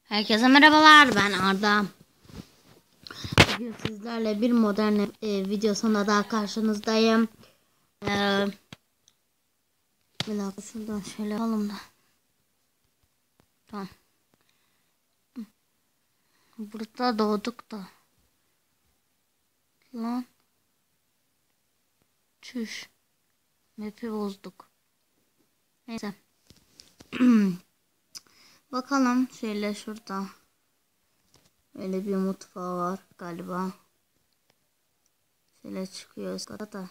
Herkese merhabalar, ben Arda. Bugün sizlerle bir modern videosunda daha karşınızdayım. Bir dakika şuradan şöyle alalım da. Tamam. Burada doğduk da. Lan. Çüş. Map'i bozduk. Neyse. Bakalım şöyle şurada. Böyle bir mutfağı var galiba. Şöyle çıkıyoruz da.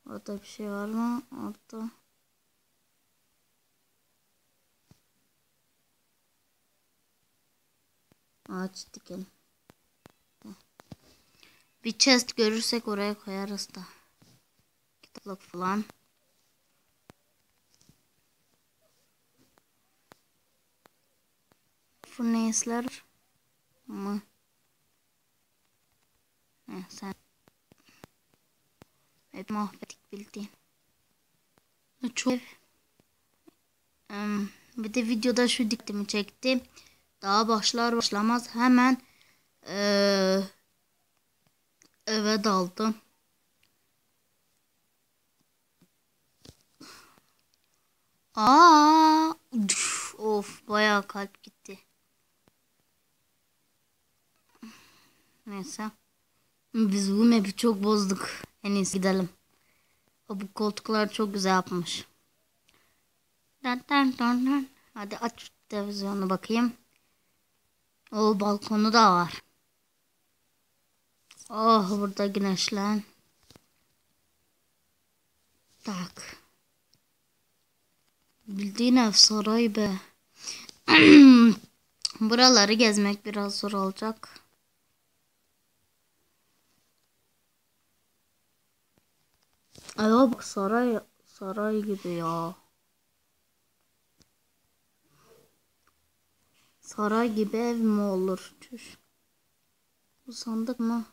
Orada bir şey var mı? Orada. Ağaç dikelim. Bir chest görürsek oraya koyarız da. Kitaplık falan. Furnace'ler mı? Sen hep mahvettik bildiğin. Çok bir de videoda şu dikkatimi çekti. Daha başlar başlamaz hemen eve daldım. Of bayağı kalp gitti. Neyse. Biz bu map'i çok bozduk. En iyisi gidelim. Bu koltuklar çok güzel yapmış. Hadi aç televizyonu bakayım. O balkonu da var. Oh burada güneşlen. Tak. Bildiğin ev saray be. Buraları gezmek biraz zor olacak. Ay bak saray gibi ya. Saray gibi ev mi olur? Çüş. Bu sandık mı?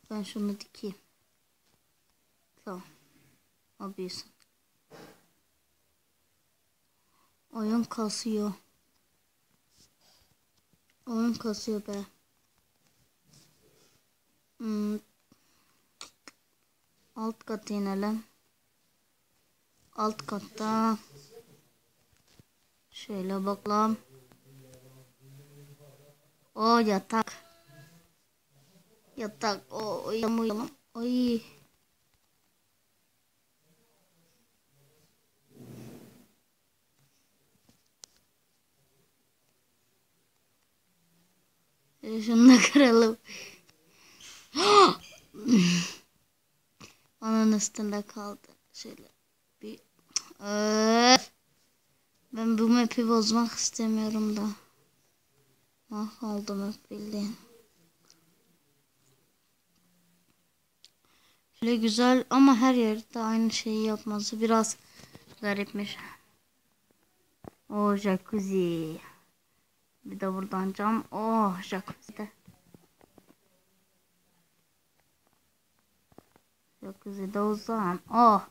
Ben şunu dikeyim. Tamam. O büyüsün. Oyun kasıyor. Oyun kasıyor be. Alt kata inelim. Alt katta. Şöyle bakalım. O yatak. Yatak. O uyuyalım. Oy. Şunu da kıralım. Onun üstünde kaldı. Şöyle bir. Ben bu map'i bozmak istemiyorum da. Mahvoldu map bildiğin. Şöyle güzel ama her yerde aynı şeyi yapması biraz garipmiş. O jacuzzi. Bir de buradan cam. Oh jacuzzi'de. Jacuzzi'de uzan. Oh.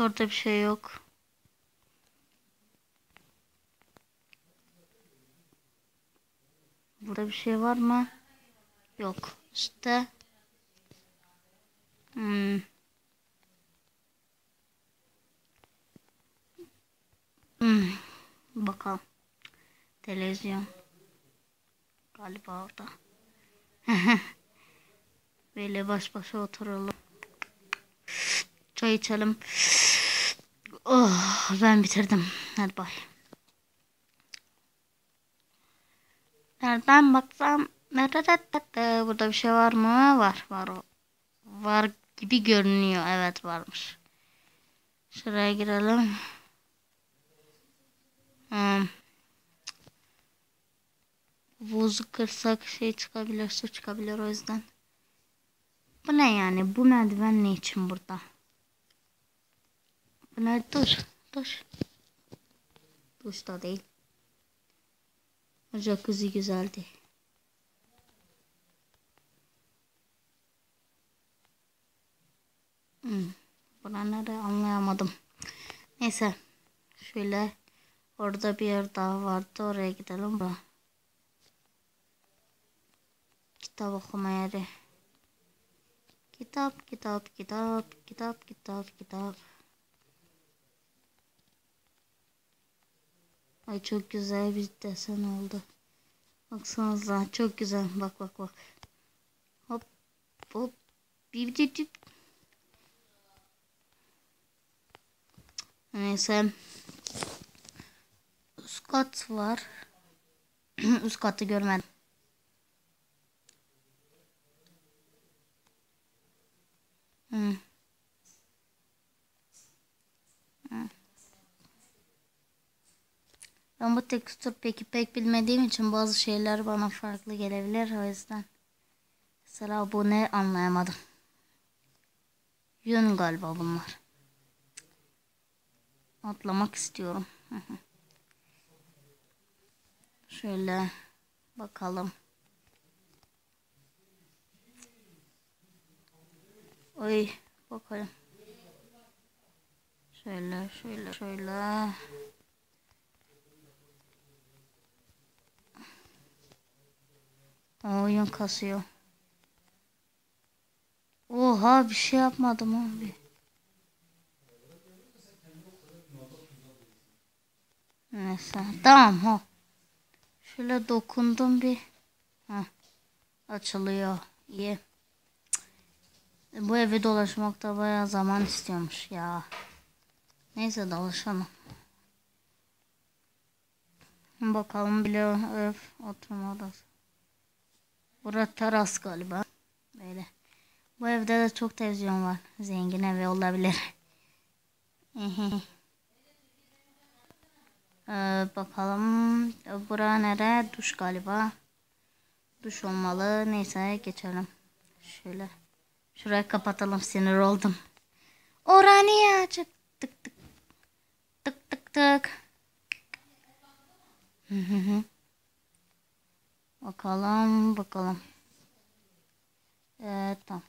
Orada bir şey yok. Burada bir şey var mı? Yok. İşte. Bakalım. Televizyon. Galiba orada. Böyle baş başa oturalım. Çay içelim. Oh, ben bitirdim. Hadi bay. Nereden baksam burada bir şey var mı? Var gibi görünüyor. Evet varmış. Şuraya girelim. Buzu kırsak şey çıkabilir, su çıkabilir o yüzden. Bu ne yani? Bu merdiven ne için burada? Bu ne? Dur. Duş da değil. Jacuzzi güzeldi. Buna nereye anlayamadım. Neyse. Şöyle. Orada bir yer daha vardı. Oraya gidelim. Bura. Kitap okuma yeri. Kitap, kitap, kitap, kitap, kitap, kitap. Ay çok güzel bir desen oldu. Baksanıza çok güzel. Bak bak bak. Hop hop. Bip bip bip. Neyse. Üst kat var. Üst katı görmedim. Ben bu tekstür pek bilmediğim için bazı şeyler bana farklı gelebilir, o yüzden. Mesela bu ne anlayamadım. Yün galiba bunlar. Atlamak istiyorum. Şöyle bakalım. Oy bakalım. Şöyle. Oyun kasıyor. Oha bir şey yapmadım abi. Neyse tamam ha. Şöyle dokundum bir. Heh, açılıyor. İyi. Bu evi dolaşmakta bayağı zaman istiyormuş ya. Neyse dolaşalım. Bakalım bile ev oturma odası. Burası teras galiba. Böyle. Bu evde de çok televizyon var. Zengin evi olabilir. Bakalım. Bura nere? Duş galiba. Duş olmalı. Neyse geçelim. Şöyle. Şurayı kapatalım. Sinir oldum. Oraya niye açık? Tık tık. Tık tık tık. Bakalım. Tamam.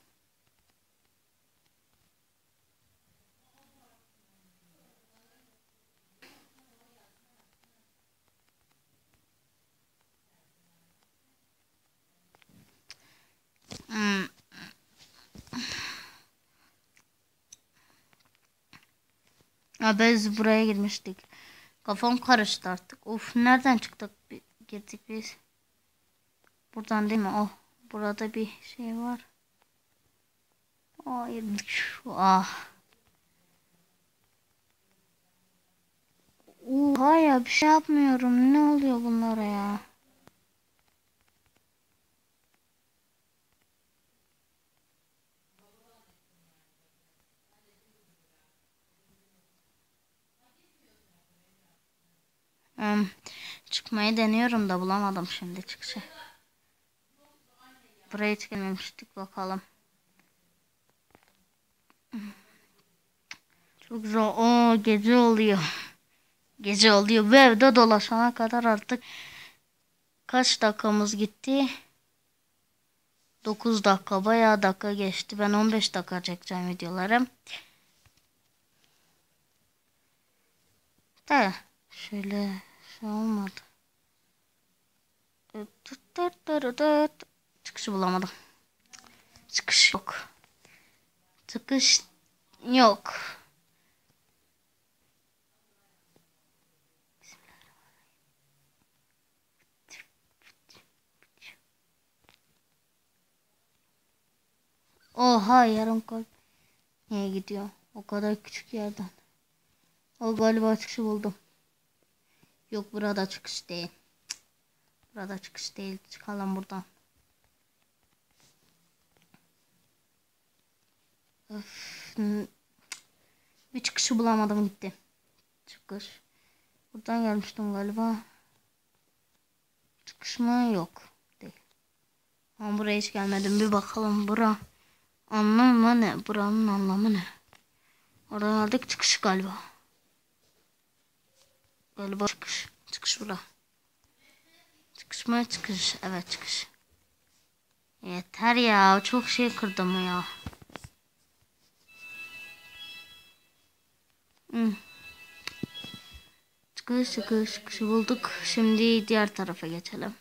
Ya biz buraya girmiştik. Kafam karıştı artık. Of nereden çıktık? Girdik biz. Buradan değil mi? Oh. Burada bir şey var. Hayır. Ah. Oha ya bir şey yapmıyorum. Ne oluyor bunlara ya? Çıkmayı deniyorum da bulamadım şimdi çıkışı. Buraya hiç gelmemiştik bakalım. Çok güzel. Oo gece oluyor. Gece oluyor. Bu evde dolaşana kadar artık kaç dakikamız gitti? 9 dakika bayağı dakika geçti. Ben 15 dakika çekeceğim videoları. De şöyle şey olmadı. Çıkışı bulamadım. Çıkış yok. Çıkış yok. Oha yarım kalp. Niye gidiyor? O kadar küçük yerden. O galiba çıkışı buldum. Yok burada çıkış değil. Burada çıkış değil. Çıkalım buradan. Öf. Bir çıkışı bulamadım gitti. Çıkış. Buradan gelmiştim galiba. Çıkış mı? Yok. Değil. Ama buraya hiç gelmedim. Bir bakalım bura. Anlamı ne? Buranın anlamı ne? Oradan aldık çıkış galiba. Galiba çıkış. Çıkış bura. Çıkış mı? Çıkış. Evet çıkış. Yeter ya. Çok şey kırdım ya. Çıkışı bulduk. Şimdi diğer tarafa geçelim.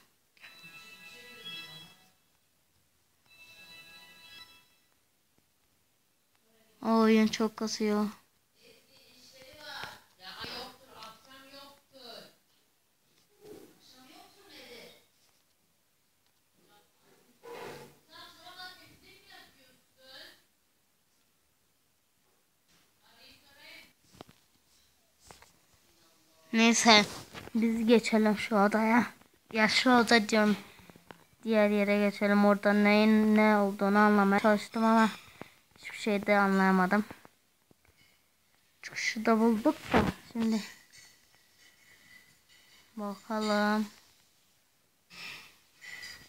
Oyun çok kasıyor. Neyse biz geçelim şu odaya. Ya şu oda diyorum. Diğer yere geçelim. Orada neyin ne olduğunu anlamaya çalıştım ama hiçbir şey de anlayamadım. Çıkışı da bulduk da şimdi bakalım.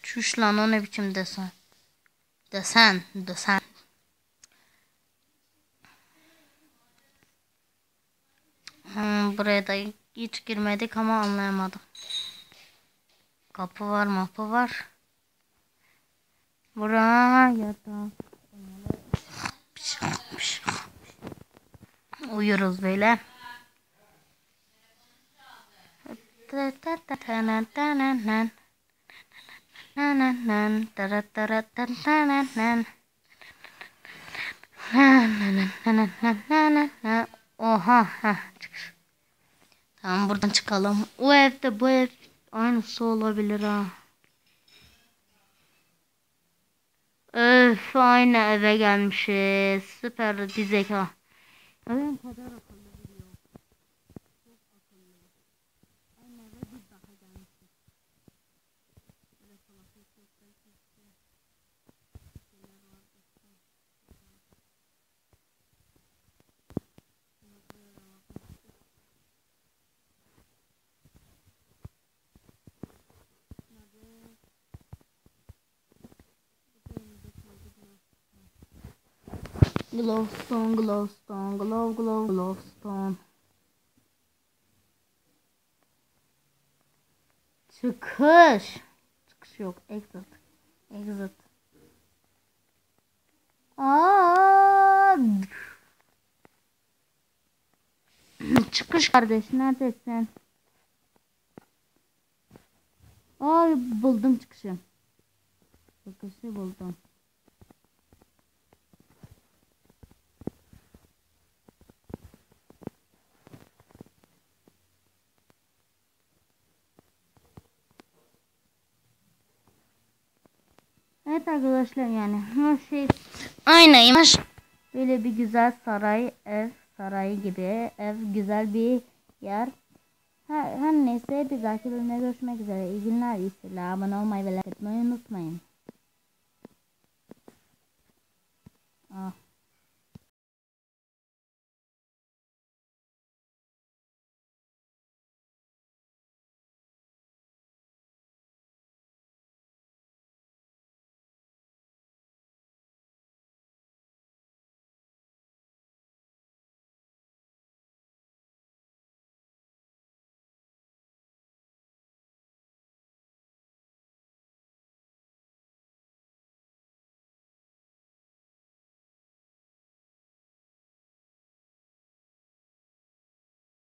Çüş lan, o ne biçim desen. Desen. Buraya da hiç girmedik ama anlayamadım. Kapı var, mapı var. Buraya da uyuruz böyle. Oha. Tamam, buradan çıkalım. O evde bu ev aynısı olabilir ha. Öf, aynı eve gelmişiz. Süper bir zeka. Benim kadar akıllı biri yok. Çok akıllı. Aynı eve bir daha gelmişiz. Böyle salaklık yok. Belki şeyler vardır. Glowstone. Çıkış yok. Exit. Çıkış kardeş, neredesin? Buldum çıkışı. Çıkışı buldum. Evet arkadaşlar, yani her şey aynıymış. Böyle bir güzel sarayı gibi ev, güzel bir yer. Her neyse, bir dahaki bölümde görüşmek üzere. İyi günler, iyi seyirler. Abone olmayı ve like etmeyi unutmayın.